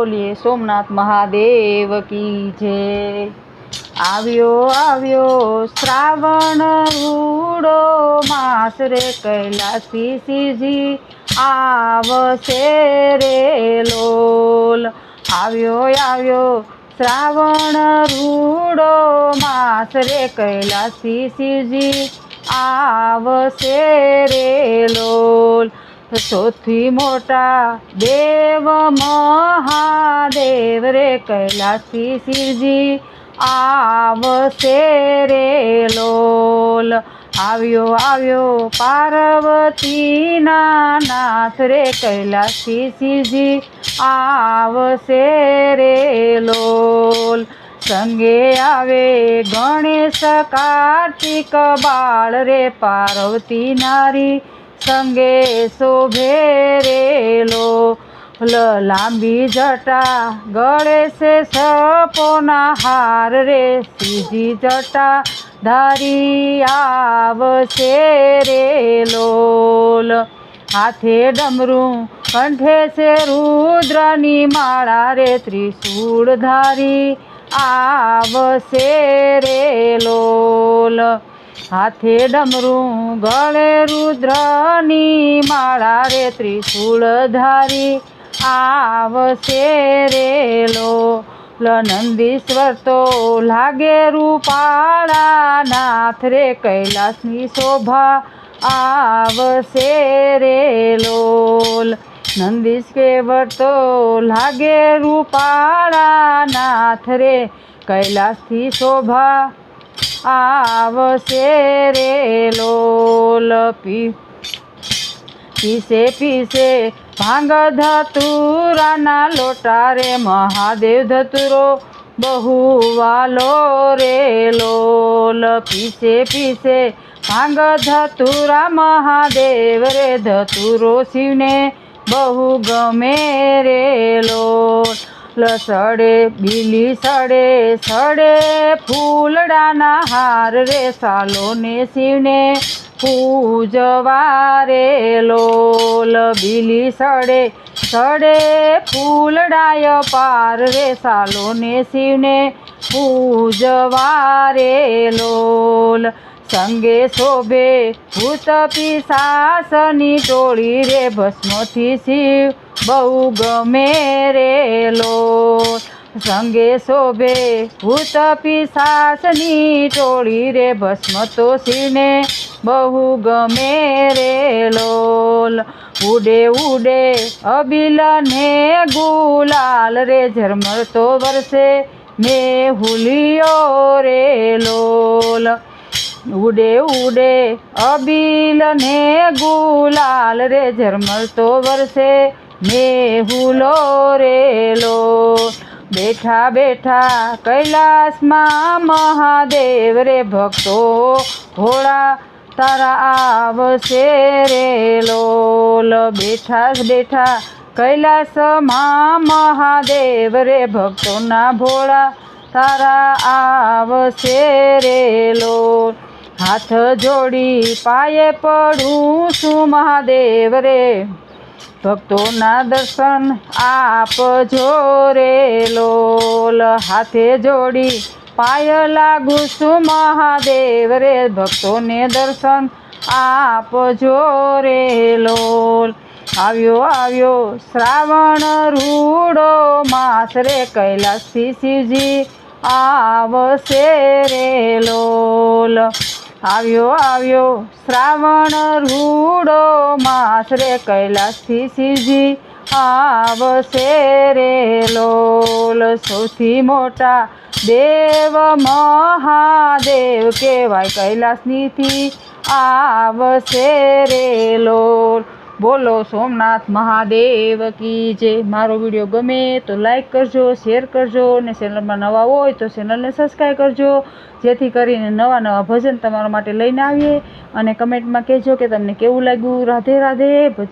बोलिए सोमनाथ महादेव की जय। આવ્યો આવ્યો શ્રાવણ રૂડો માસ રે કૈલાસી શિવજી આવશે રે લોલ। આવ્યો આવ્યો શ્રાવણ રૂડો માસ રે કૈલાસી શિવજી આવશે રે લોલ। સૌથી મોટા દેવ મહાદેવ રે કૈલાસી શિવજી આવશે રે લોલ। આવ્યો આવ્યો પાર્વતીના નાથ રે કૈલાસી શિવજી આવશે રે લોલ। સંગે આવે ગણેશ કાર્તિક બાળ રે પાર્વતી નારી સંગે શોભે રે લોલ। લાંબી જટા ગળે છે સપોના હાર રે સીધી જટા ધારી આવશે રે લોલ। હાથે ડમરું કંઠે છે રુદ્રની માળા રે ત્રિશૂળ ધારી આવશે રે લોલ। હાથે ડમરું ગળે રુદ્રની માળા રે ત્રિશૂળ ધારી આવશે રે લોલ। નંદીશ્વર તો લાગે રૂપાળા નાથ રે કૈલાસની શોભા આવશે રે લોલ। નંદીશ્વર તો લાગે રૂપાળા નાથ રે કૈલાસથી શોભા આવશે રે લોલ। પીસે પીસે ભાંગ ધતુરાના લોટા રે મહાદેવ ધતુરો બહુ વાલો રે લોલ। પીસે પીસે ભાંગ ધતુરા મહાદેવ રે ધતુરો શિવને બહુ ગમે રે લોલ। સડે બીલી સડે સડે ફૂલડાના હાર રે સાલોને શિવને પૂજવા રે લોલ। બીલી સડે સડે ફૂલડાય પાર રે સાલોને શિવને પૂજવા રે લોલ। સંગે શોભે ભૂત પિશાચની ટોળી રે ભસ્મથી શિવ બહુ ગમે રે લોલ। સંગે શોભે ભૂત પિશાચની ટોળી રે ભસ્મ તો શિવને બહુ ગમે રે લોલ। ઉડે ઉડે અબિલ ને ગુલાલ રે ઝરમરતો વરસે મેહુલિયો રે લોલ। ઉડે ઉડે અબિલ ને ગુલાલ રે ઝરમરતો વરસે મેહુલો રે લોલ। બેઠા બેઠા કૈલાસમાં મહાદેવ રે ભક્તો ભોળા તારા આવશે રે લોલ। બેઠા બેઠા કૈલાસમાં મહાદેવ રે ભક્તોના ભોળા તારા આવશે રે લોલ। હાથ જોડી પાયે પડું છું મહાદેવ રે ભક્તોના દર્શન આપજો રે લોલ। હાથે જોડી પાય લાગુ છું મહાદેવ રે ભક્તોને દર્શન આપજો રે લોલ। આવ્યો આવ્યો શ્રાવણ રૂડો માસ રે કૈલાસી શિવજી આવશે રે લોલ। આવ્યો આવ્યો શ્રાવણ રૂડો માસ રે કૈલાસથી શિવજી આવશે રે લોલ। સૌથી મોટા દેવ મહાદેવ કહેવાય કૈલાસનીથી આવશે રે લોલ। બોલો સોમનાથ મહાદેવ કી જય। મારો વિડીયો ગમે તો લાઈક કરજો, શેર કરજો અને ચેનલમાં નવા હોય તો ચેનલને સબસ્ક્રાઈબ કરજો, જેથી કરીને નવા નવા ભજન તમારા માટે લઈને આવીએ। અને કમેન્ટમાં કહેજો કે તમને કેવું લાગ્યું। રાધે રાધે ભજ।